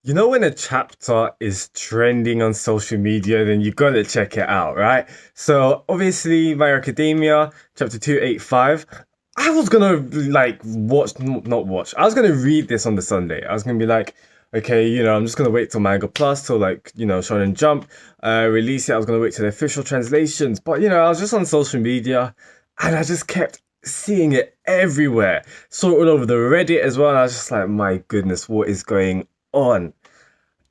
You know when a chapter is trending on social media, then you gotta check it out, right? So obviously, My Hero Academia, chapter 285. I was gonna like watch, not watch. I was gonna read this on the Sunday. I was gonna be like, okay, I'm just gonna wait till Manga Plus, till like, Shonen Jump, release it. I was gonna wait till the official translations, but I was just on social media, and I just kept seeing it everywhere. Saw it all over the Reddit as well, and I was just like, my goodness, what is going on?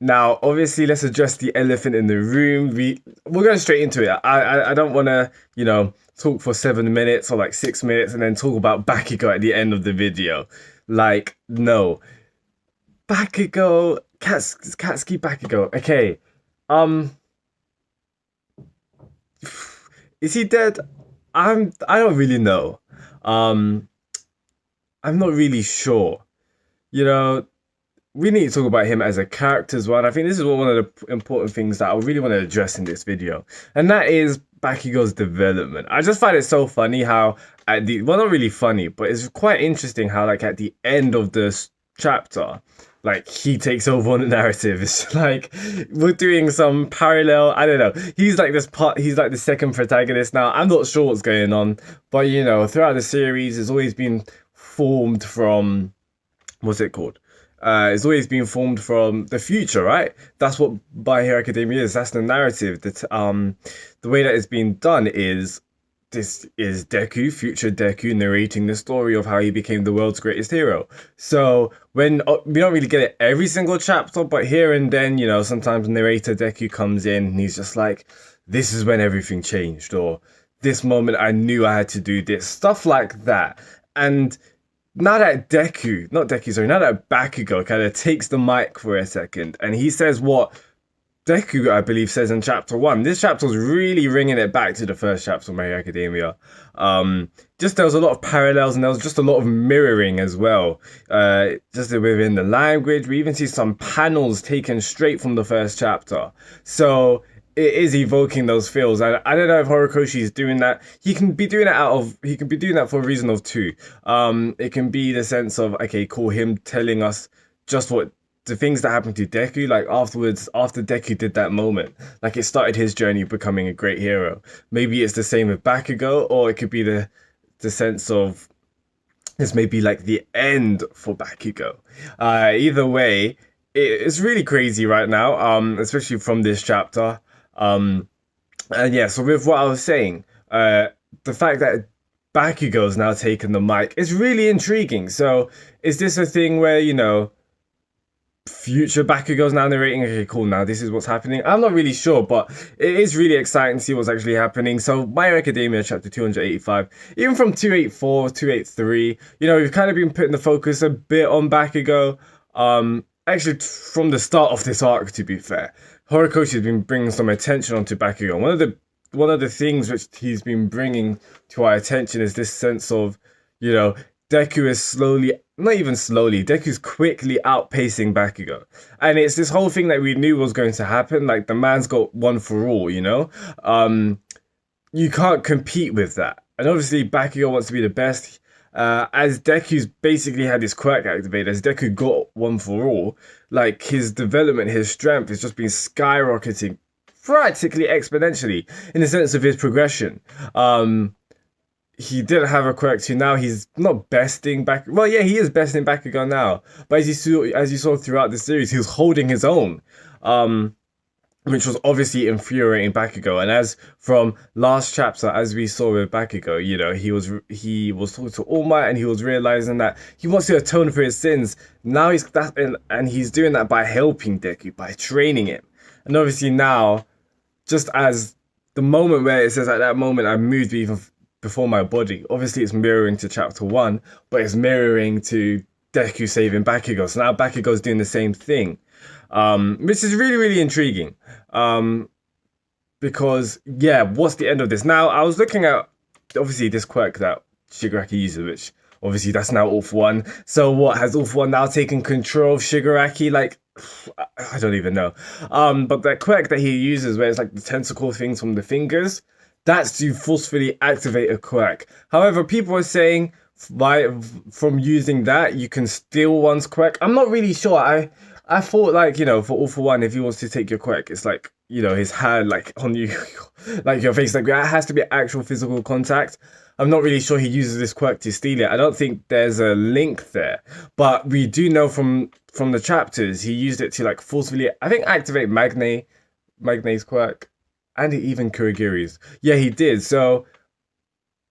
Now, obviously, let's address the elephant in the room. We're going straight into it. I don't want to, talk for 7 minutes or like 6 minutes and then talk about Bakugo at the end of the video. Like, no, Bakugo, Katsuki Bakugo. Okay, um, is he dead? I don't really know. Um, I'm not really sure. You know, we need to talk about him as a character as well. And I think this is one of the important things that I really want to address in this video, and that is Bakugo's development. I just find it so funny how at the well, not really funny, but it's quite interesting how like at the end of this chapter, like he takes over on the narrative. It's like we're doing some parallel. I don't know. He's like this part. He's like the second protagonist now. I'm not sure what's going on, but throughout the series, it's always been formed from what's it called? It's always been formed from the future, right? That's what My Hero Academia is. That's the narrative. The way that it's been done is this is Deku, future Deku, narrating the story of how he became the world's greatest hero. So when we don't really get it every single chapter, but here and then, sometimes narrator Deku comes in and he's just like, "This is when everything changed," or "This moment I knew I had to do this," stuff like that, and now that not Deku, sorry, now that Bakugo kind of takes the mic for a second and he says what Deku, I believe, says in chapter one. This chapter was really bringing it back to the first chapter of My Hero Academia. Just there was a lot of parallels and there was just a lot of mirroring as well. Just within the language, we even see some panels taken straight from the first chapter. So it is evoking those feels. I don't know if Horikoshi is doing that. He can be doing that for a reason of two. It can be the sense of, okay, cool, him telling us just what the things that happened to Deku, like afterwards, after Deku did that moment, like it started his journey of becoming a great hero. Maybe it's the same with Bakugo, or it could be the sense of this may be like the end for Bakugo. Either way, it's really crazy right now, especially from this chapter. Um, and yeah, so with what I was saying, the fact that Bakugo's now taken the mic is really intriguing. So is this a thing where, future Bakugo's now narrating? Okay, cool, now this is what's happening. I'm not really sure, but it is really exciting to see what's actually happening. So My Hero Academia chapter 285, even from 284, 283, we've kind of been putting the focus a bit on Bakugo. Actually, from the start of this arc, to be fair, Horikoshi has been bringing some attention onto Bakugo. One of the things which he's been bringing to our attention is this sense of, Deku is slowly, not even slowly, Deku's quickly outpacing Bakugo. And it's this whole thing that we knew was going to happen. Like, the man's got one for all. You can't compete with that. And obviously, Bakugo wants to be the best. As Deku's basically had his quirk activated, as Deku got one for all, like his development, his strength has just been skyrocketing practically exponentially in the sense of his progression. He didn't have a quirk to now. He's not besting back. Well, yeah, he is besting Bakugo now. But as you saw throughout the series, he was holding his own. Which was obviously infuriating Bakugo. And as from last chapter, as we saw with Bakugo, he was talking to All Might and he was realizing that he wants to atone for his sins. Now and he's doing that by helping Deku, by training him. And obviously now, just as the moment where it says at that moment I moved even before my body, obviously it's mirroring to chapter one, but it's mirroring to Deku saving Bakugo. So now Bakugo's doing the same thing. Which is really, really intriguing. Because, yeah, what's the end of this? Now, I was looking at, obviously, this quirk that Shigaraki uses, which, obviously, that's now All For One. So what, has All For One now taken control of Shigaraki? Like, I don't even know. But that quirk that he uses, where it's like the tentacle things from the fingers, that's to forcefully activate a quirk. However, people are saying from using that, you can steal one's quirk. I'm not really sure. I thought like, for All for One, if he wants to take your quirk, it's like, his hand like on you, like your face, like that has to be actual physical contact. I'm not really sure he uses this quirk to steal it. I don't think there's a link there, but we do know from the chapters he used it to like forcefully, I think, activate Magne's quirk, and even Kurogiri's. Yeah, he did. So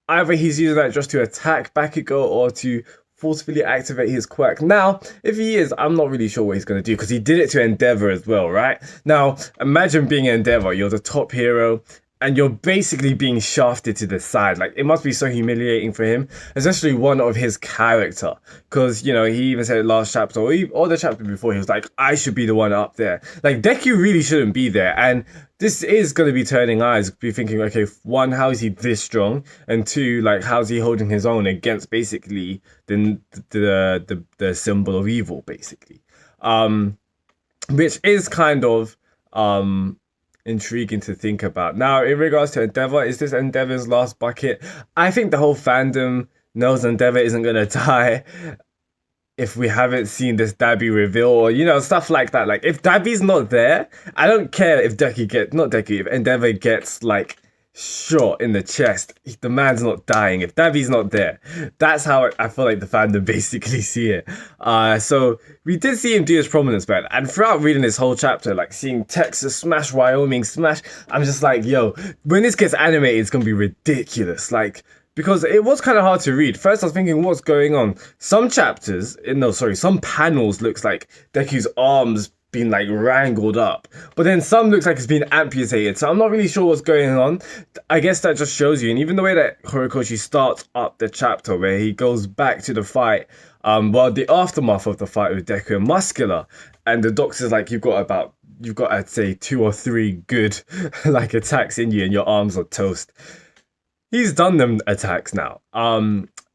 either he's using that just to attack Bakugo or to forcefully activate his quirk. Now, if he is, I'm not really sure what he's going to do because he did it to Endeavor as well, right? Now, imagine being Endeavor, you're the top hero, and you're basically being shafted to the side. Like, it must be so humiliating for him, especially one of his character. Because, he even said last chapter, or the chapter before, he was like, I should be the one up there. Like, Deku really shouldn't be there. And this is going to be turning eyes, be thinking, okay, one, how is he this strong? And two, like, how's he holding his own against basically the symbol of evil, basically. Which is kind of intriguing to think about. Now, in regards to Endeavor, is this Endeavor's last bucket? I think the whole fandom knows Endeavor isn't gonna die if we haven't seen this Dabi reveal, or stuff like that. Like, if Dabi's not there, I don't care if if Endeavor gets like shot in the chest, the man's not dying if Davi's not there. That's how I feel like the fandom basically see it. So we did see him do his prominence back, and throughout reading this whole chapter, like seeing Texas smash, Wyoming smash, I'm just like, yo, when this gets animated, it's gonna be ridiculous. Like, because it was kind of hard to read. First, I was thinking, what's going on? Some panels looks like Deku's arms been like wrangled up, but then some looks like it's been amputated, so I'm not really sure what's going on. I guess that just shows you, and even the way that Horikoshi starts up the chapter where he goes back to the fight, the aftermath of the fight with Deku and Muscular, and the doctor's like, you've got I'd say 2 or 3 good like attacks in you and your arms are toast. He's done them attacks now.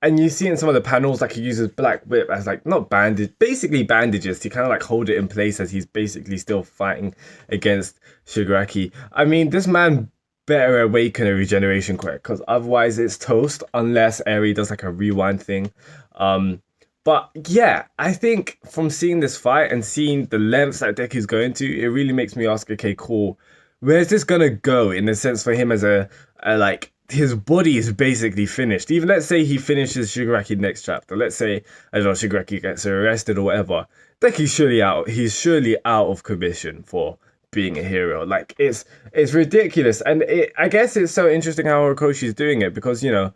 And you see in some of the panels, like he uses Black Whip as like, not basically bandages to kind of like hold it in place as he's basically still fighting against Shigaraki. I mean, this man better awaken a regeneration quirk, because otherwise it's toast, unless Eri does like a rewind thing. But yeah, I think from seeing this fight and seeing the lengths that Deku's going to, it really makes me ask, okay, cool, where's this gonna go in the sense for him as a like, his body is basically finished. Even let's say he finishes Shigaraki next chapter. Let's say, I don't know, Shigaraki gets arrested or whatever. He's surely out. He's surely out of commission for being a hero. Like, it's ridiculous. And I guess it's so interesting how Horikoshi's doing it, because, it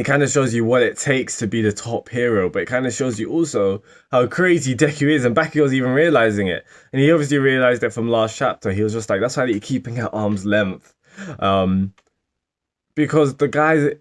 kind of shows you what it takes to be the top hero, but it kind of shows you also how crazy Deku is, and Bakugo's even realizing it. And he obviously realized it from last chapter. He was just like, that's why you're keeping at arm's length. Because the guy,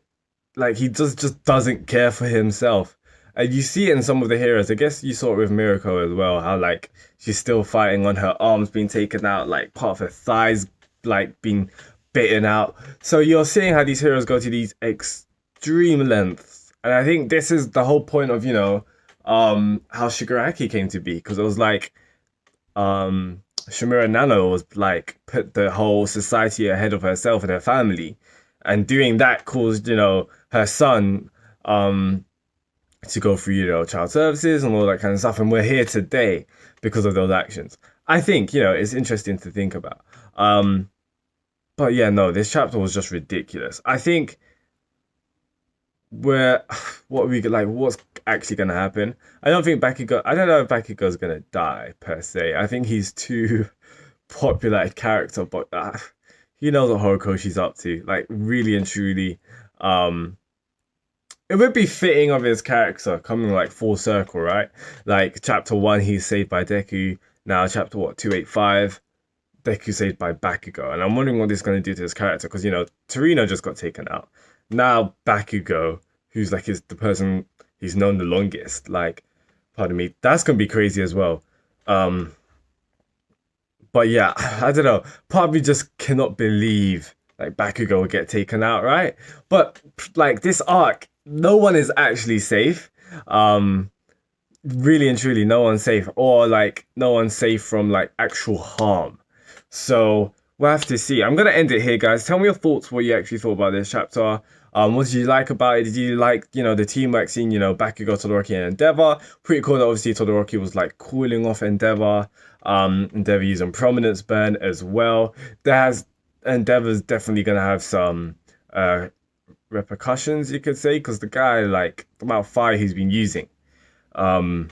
like, he just doesn't care for himself. And you see it in some of the heroes. I guess you saw it with Mirako as well, how like she's still fighting on her arms being taken out, like part of her thighs like being bitten out. So you're seeing how these heroes go to these extreme lengths. And I think this is the whole point of, how Shigaraki came to be, because it was like Shimura Nano was like put the whole society ahead of herself and her family, and doing that caused her son to go through child services and all that kind of stuff, and we're here today because of those actions. I think it's interesting to think about. But yeah, no, this chapter was just ridiculous. I think what's actually gonna happen? I don't know if Bakugo's gonna die per se. I think he's too popular a character, but he knows what Horikoshi's up to, like, really and truly. It would be fitting of his character coming like full circle, right? Like chapter 1, he's saved by Deku. Now chapter 285, Deku saved by Bakugo. And I'm wondering what this is going to do to his character, because Torino just got taken out. Now Bakugo, who's like the person he's known the longest, like, pardon me, that's gonna be crazy as well. But yeah, I don't know. Part of me just cannot believe like Bakugo will get taken out, right? But like this arc, no one is actually safe. Really and truly, no one's safe, or like no one's safe from like actual harm. So we'll have to see. I'm gonna end it here, guys. Tell me your thoughts, what you actually thought about this chapter. What did you like about it? Did you like, the teamwork scene, Bakugo, Todoroki, and Endeavor? Pretty cool that obviously Todoroki was like cooling off Endeavor. Endeavor using Prominence Burn as well. Endeavor's definitely gonna have some repercussions, you could say, because the guy, like, the amount of fire he's been using. Um,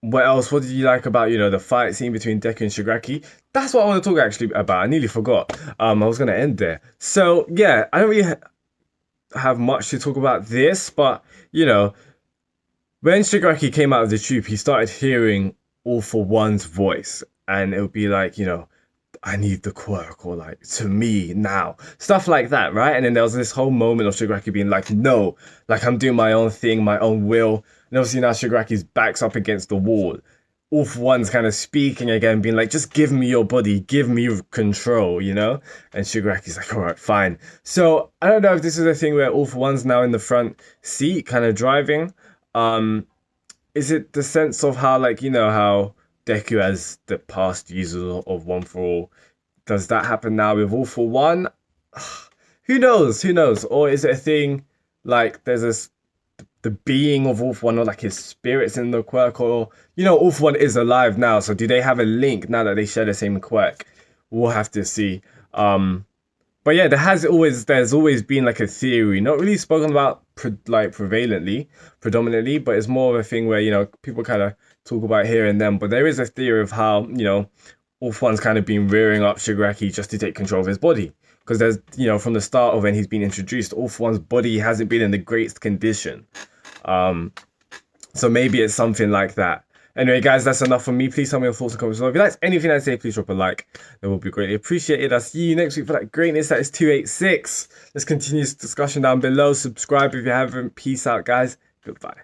what else? What did you like about, the fight scene between Deku and Shigaraki? That's what I want to talk actually about. I nearly forgot. I was gonna end there. So yeah, I don't really have much to talk about this, but when Shigaraki came out of the tube, he started hearing All for One's voice, and it would be like, I need the quirk, or like, to me now. Stuff like that, right? And then there was this whole moment of Shigaraki being like, no, like, I'm doing my own thing, my own will. And obviously now Shigaraki's back's up against the wall. All for One's kind of speaking again, being like, just give me your body, give me control, And Shigaraki's like, all right, fine. So I don't know if this is a thing where All for One's now in the front seat, kind of driving. Is it the sense of how, like, how Deku as the past user of One for All, does that happen now with All for One? Who knows? Who knows? Or is it a thing like there's the being of All for One, or like his spirits in the quirk, or All for One is alive now, so do they have a link now that they share the same quirk? We'll have to see. But yeah, there's always been like a theory, not really spoken about predominantly, but it's more of a thing where people kind of talk about here and then. But there is a theory of how All for One's kind of been rearing up Shigaraki just to take control of his body, because there's from the start of when he's been introduced, All for One's body hasn't been in the greatest condition. So maybe it's something like that. Anyway, guys, that's enough from me. Please tell me your thoughts and comments below. If you like anything I say, please drop a like. That will be greatly appreciated. I'll see you next week for that greatness. That is 286. Let's continue this discussion down below. Subscribe if you haven't. Peace out, guys. Goodbye.